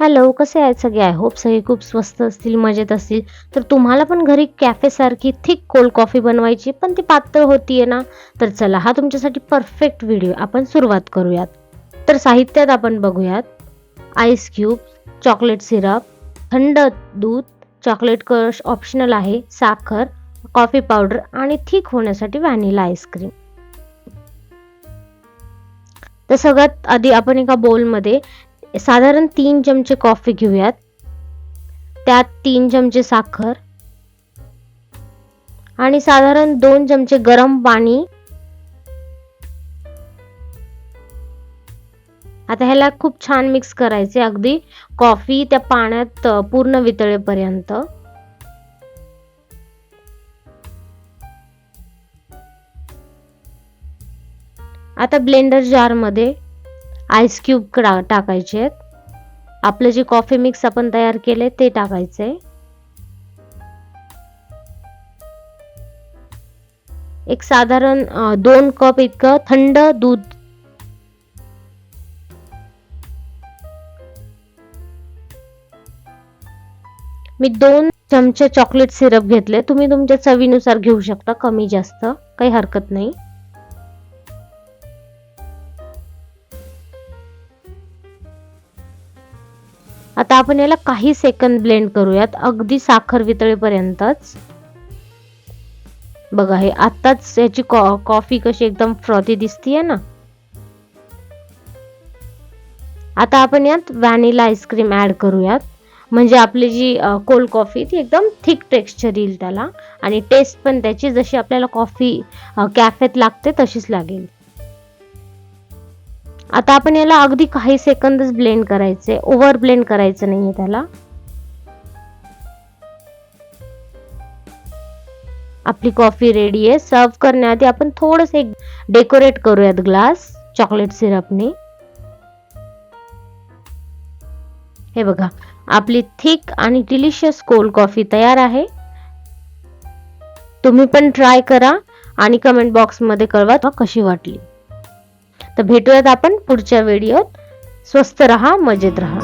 Hello, कसे आहेत सगळे? आय होप सगळे खूप स्वस्त असतील, मजेत असतील. तर तुम्हाला पण घरी कॅफेसारखी थिक कोल्ड कॉफी बनवायची, पण ती पातळ होतीये ना? तर चला हा तुमच्यासाठी परफेक्ट व्हिडिओ. आपण सुरुवात करूयात. तर साहित्यात आपण बघूयात. आईस क्यूब, चॉकलेट सिरप, थंड दूध, चॉकलेट क्रश ऑप्शनल आहे, साखर, कॉफी पावडर आणि थिक होण्यासाठी व्हॅनिला आईस्क्रीम. तर सगळ्यात आधी आपण एका बोलमध्ये साधारण 3 चमचे कॉफी घेऊयात. त्यात 3 चमचे साखर आणि साधारण 2 चमचे गरम पाणी. आता ह्याला खूप छान मिक्स करायचे, अगदी कॉफी त्या पाण्यात पूर्ण वितळेपर्यंत. आता ब्लेंडर जारमध्ये आईस क्यूब टाकायचे आहेत. आपलं जे कॉफी मिक्स आपण तयार केले ते टाकायचे. एक साधारण 2 कप इतकं थंड दूध. मी 2 चमचे चॉकलेट सिरप घेतले. तुम्ही तुमच्या चवीनुसार घेऊ शकता, कमी जास्त काही हरकत नाही. आता आपण याला काही सेकंद ब्लेंड करूयात, अगदी साखर वितळेपर्यंतच. बघा, हे आताच याची कॉफी कशी एकदम फ्रॉथी दिसतीये ना? आता आपण यात व्हॅनिला आईस्क्रीम ऍड करूयात, म्हणजे आपली जी कोल्ड कॉफी ती एकदम थिक टेक्स्चर येईल त्याला, आणि टेस्ट पण त्याची जशी आपल्याला कॉफी कॅफेत लागते तशीच लागेल. आता आपण याला अगदी काही सेकंदच ब्लेंड करायचे, ओव्हर ब्लेंड करायचं नाहीये त्याला. आपली कॉफी रेडी आहे. सर्व करण्याआधी आपण थोडंसं एक डेकोरेट करूयात ग्लास चॉकलेट सिरपने. हे बघा, आपली थिक आणि डिलिशियस कोल्ड कॉफी तयार आहे. तुम्ही पण ट्राय करा आणि कमेंट बॉक्समध्ये कळवा कशी वाटली. तर भेटूयात आपण पुढच्या व्हिडिओत. स्वस्त रहा, मजेत रहा.